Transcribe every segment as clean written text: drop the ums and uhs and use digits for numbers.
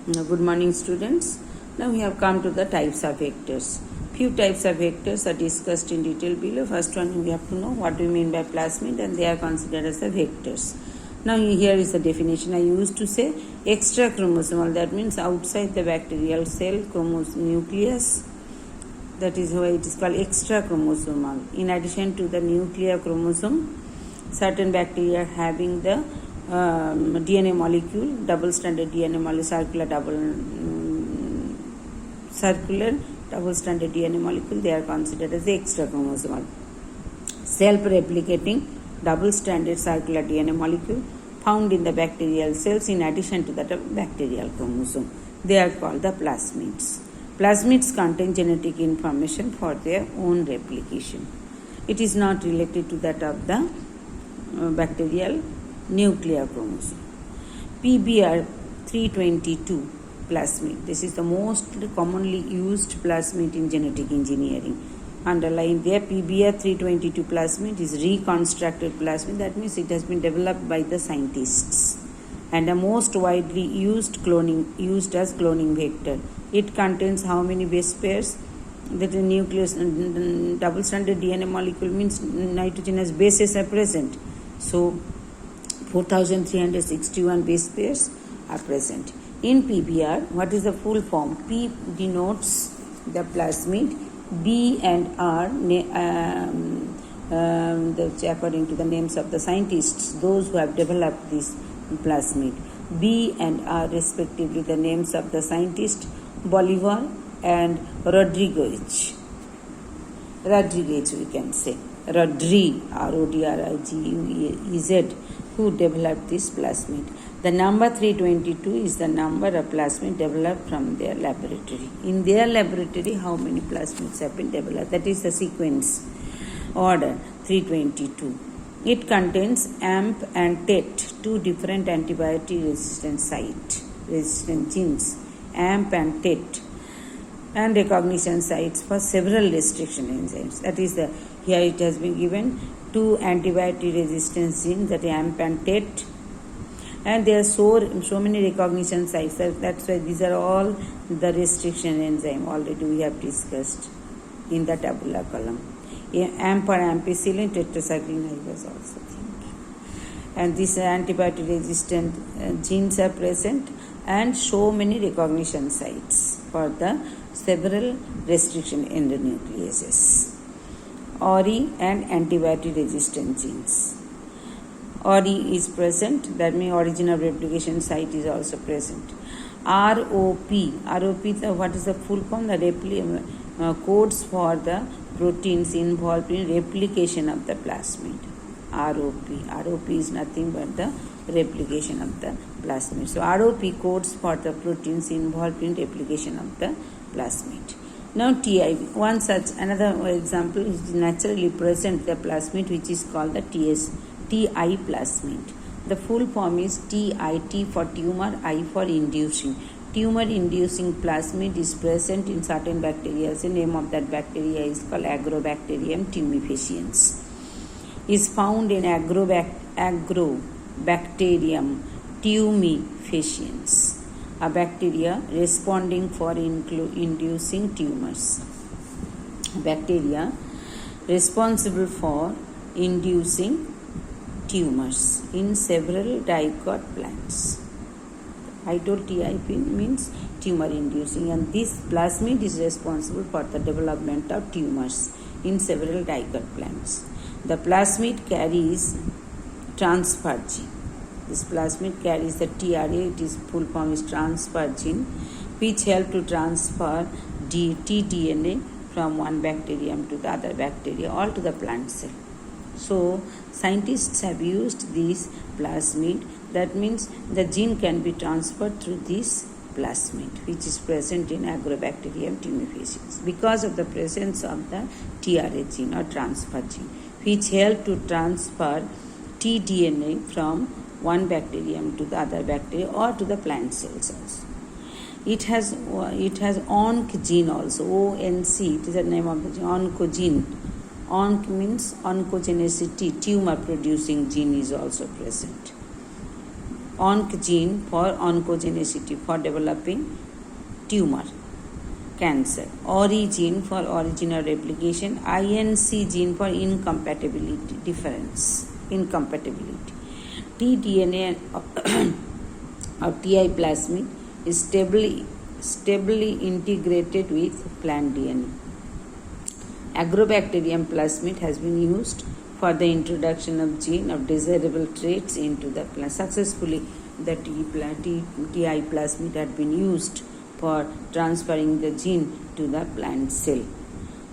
Good morning, students. Now we have come to the types of vectors. Few types of vectors are discussed in detail below. First one, we have to know what we mean by plasmid, and they are considered as the vectors. Now here is the definition. I used to say extra chromosomal. That means outside the bacterial cell nucleus. That is why it is called extra chromosomal. In addition to the nuclear chromosome, certain bacteria are having the DNA molecule, double-stranded DNA molecule, circular double-stranded DNA molecule. They are considered as the extra chromosomal. Self-replicating double-stranded circular DNA molecule found in the bacterial cells in addition to that bacterial chromosome. They are called the plasmids. Plasmids contain genetic information for their own replication. It is not related to that of the bacterial nuclear chromosome. PBr 322 plasmid. This is the most commonly used plasmid in genetic engineering. Underlying there, PBr 322 plasmid is reconstructed plasmid. That means it has been developed by the scientists, and the most widely used as cloning vector. It contains how many base pairs? That the nucleus double-stranded DNA molecule means nitrogenous bases are present. So 4,361 base pairs are present. In PBr, what is the full form? P denotes the plasmid, B and R, according to the names of the scientists, those who have developed this plasmid. B and R respectively the names of the scientists Bolivar and Rodriguez we can say. Rodriguez, who developed this plasmid. The number 322 is the number of plasmid developed from their laboratory. In their laboratory, how many plasmids have been developed? That is the sequence order 322. It contains AMP and TET, two different antibiotic resistant genes, AMP and TET, and recognition sites for several restriction enzymes. That is here it has been given two antibiotic resistance genes, that is AMP and TET, and there are so many recognition sites. That's why these are all the restriction enzyme already we have discussed in the tabular column. AMP or ampicillin tetracycline I was also thinking. And these antibiotic resistant genes are present, and so many recognition sites for the several restriction endonucleases. ORI and antibiotic resistant genes. ORI is present, that means origin of replication site is also present. ROP, what is the full form? The codes for the proteins involved in replication of the plasmid. ROP is nothing but the replication of the plasmid. So ROP codes for the proteins involved in replication of the plasmid. Now TIV, another example is naturally present the plasmid, which is called the TI plasmid. The full form is TIT for tumor, I for inducing. Tumor-inducing plasmid is present in certain bacteria. The name of that bacteria is called Agrobacterium tumefaciens. Is found in Agrobacterium tumefaciens, a bacteria responding for inducing tumors. Bacteria responsible for inducing tumors in several dicot plants. I told TIP means tumor inducing, and this plasmid is responsible for the development of tumors in several dicot plants. The plasmid carries transfer gene. This plasmid carries the TRA, its full form is transfer gene, which help to transfer tDNA from one bacterium to the other bacteria or to the plant cell. So scientists have used this plasmid. That means the gene can be transferred through this plasmid, which is present in Agrobacterium tumefaciens because of the presence of the TRA gene or transfer gene, which help to transfer tDNA from one bacterium to the other bacteria or to the plant cells also. It has ONC gene also, ONC, it is the name of the gene, oncogene. Onc means oncogenicity, tumor producing gene is also present. ONC gene for oncogenicity for developing tumor, cancer. ORI gene for origin or replication. INC gene for incompatibility, difference, incompatibility. tDNA of TI plasmid is stably integrated with plant DNA. Agrobacterium plasmid has been used for the introduction of gene of desirable traits into the plant. Successfully, the TI plasmid had been used for transferring the gene to the plant cell.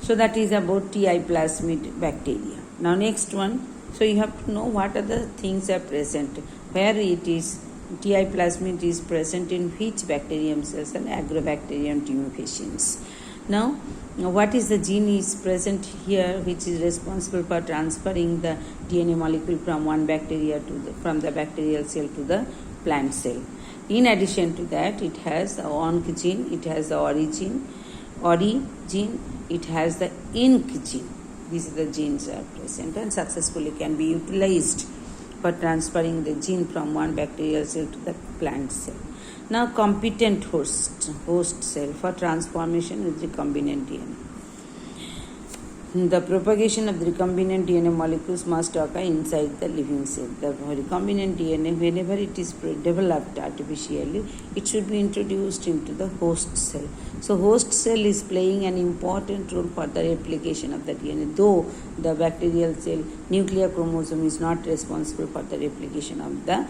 So that is about TI plasmid bacteria. Now next one, so you have to know what are the things are present, where it is TI plasmid is present in which bacterium cells and Agrobacterium tumefaciens. Now, what is the gene is present here which is responsible for transferring the DNA molecule from one bacteria from the bacterial cell to the plant cell. In addition to that, it has the ONC gene, it has the ORI gene, it has the INC gene. These are the genes are present and successfully can be utilized for transferring the gene from one bacterial cell to the plant cell. Now, competent host cell for transformation with recombinant DNA. The propagation of the recombinant DNA molecules must occur inside the living cell. The recombinant DNA, whenever it is developed artificially, it should be introduced into the host cell. So, host cell is playing an important role for the replication of the DNA, though the bacterial cell nuclear chromosome is not responsible for the replication of the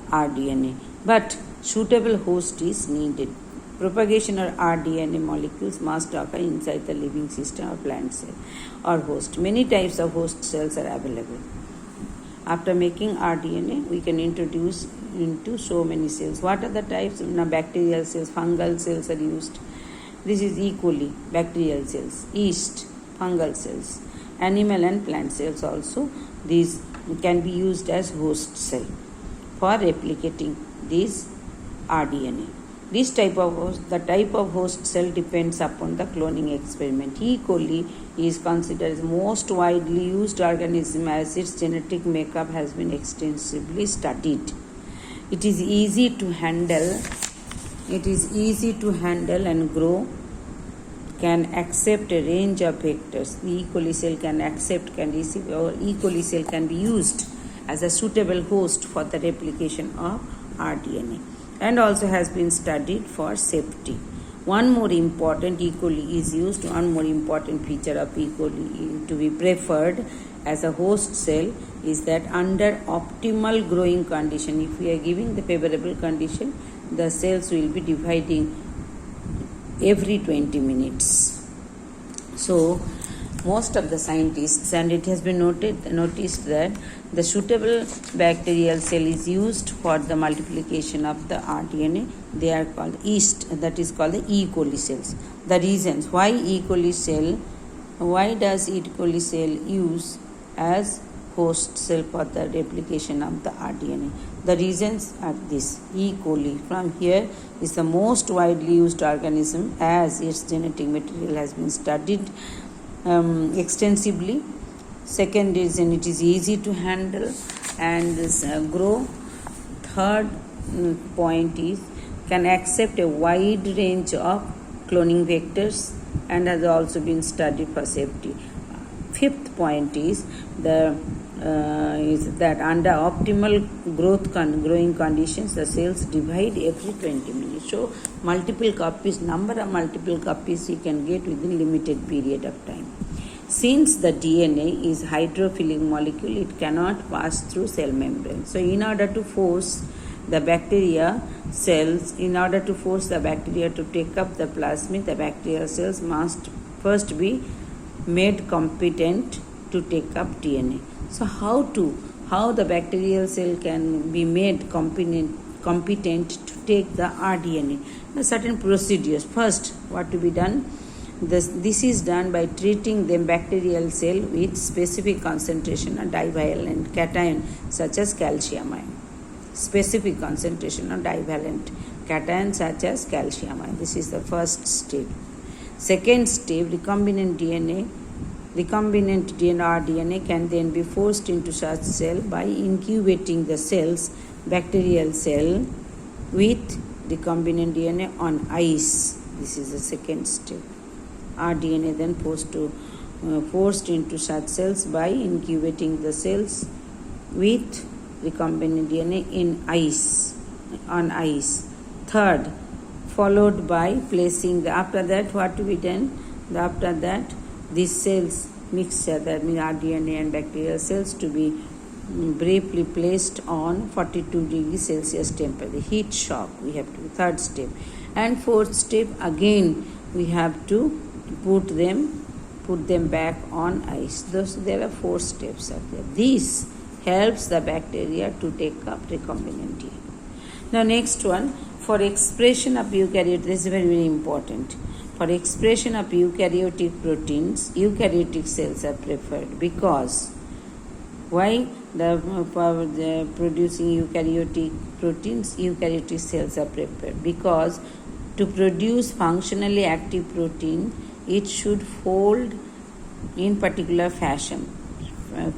rDNA. But suitable host is needed. Propagation of rDNA molecules must occur inside the living system or plant cell or host. Many types of host cells are available. After making rDNA, we can introduce into so many cells. What are the types? Bacterial cells, fungal cells are used. This is E. coli, bacterial cells, yeast, fungal cells, animal and plant cells also. These can be used as host cell for replicating this rDNA. The type of host cell depends upon the cloning experiment. E. coli is considered as most widely used organism as its genetic makeup has been extensively studied. It is easy to handle and grow, can accept a range of vectors. The E. coli cell can receive, or E. coli cell can be used as a suitable host for the replication of rDNA, and also has been studied for safety. One more important feature of E. coli to be preferred as a host cell is that under optimal growing condition, if we are giving the favorable condition, the cells will be dividing every 20 minutes. So, most of the scientists, and it has been noticed that the suitable bacterial cell is used for the multiplication of the rDNA. They are called yeast, that is called the E. coli cells. The reasons why does E. coli cell use as host cell for the replication of the rDNA? The reasons are this: E. coli from here is the most widely used organism as its genetic material has been studied extensively. Second reason, it is easy to handle and grow. Third point is can accept a wide range of cloning vectors and has also been studied for safety. Fifth point is that under optimal growing conditions, the cells divide every 20 minutes. So number of multiple copies you can get within limited period of time. Since the DNA is hydrophilic molecule, it cannot pass through cell membrane. So in order to force the bacteria to take up the plasmid, the bacterial cells must first be made competent to take up DNA. So how the bacterial cell can be made competent to take the rDNA? There are certain procedures. First, what to be done? This is done by treating the bacterial cell with specific concentration of divalent cation such as calcium ion. Specific concentration of divalent cation such as calcium ion. This is the first step. Second step, recombinant DNA rDNA can then be forced into such cell by incubating the cells bacterial cell with recombinant DNA on ice. This is the second step. rDNA then forced into such cells by incubating the cells with recombinant DNA on ice. Third, followed by placing after that what to be done? After that, these cells mixture, that means rDNA and bacterial cells, to be briefly placed on 42 degrees Celsius temperature. Heat shock we have to, third step. And fourth step, again we have to put them back on ice. There are 4 steps are there. This helps the bacteria to take up recombinant DNA. Now next one, for expression of eukaryotic, this is very, very important. For expression of eukaryotic proteins, eukaryotic cells are preferred. Because why? For producing eukaryotic proteins, eukaryotic cells are prepared. Because to produce functionally active protein, it should fold in particular fashion,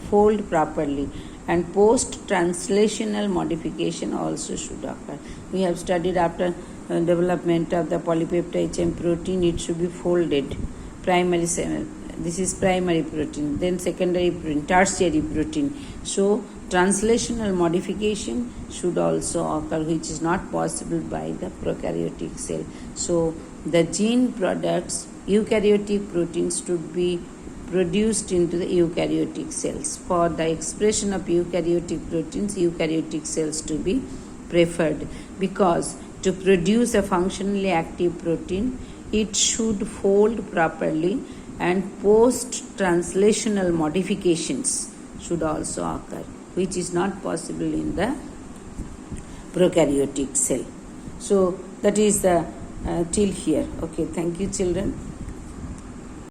fold properly, and post-translational modification also should occur. We have studied after development of the polypeptide chain protein, it should be folded. This is primary protein, then secondary protein, tertiary protein. So translational modification should also occur, which is not possible by the prokaryotic cell. So the gene products, eukaryotic proteins, should be produced into the eukaryotic cells. For the expression of eukaryotic proteins, eukaryotic cells to be preferred, because to produce a functionally active protein, it should fold properly, and post-translational modifications should also occur, which is not possible in the prokaryotic cell. So that is the till here. Okay, thank you children.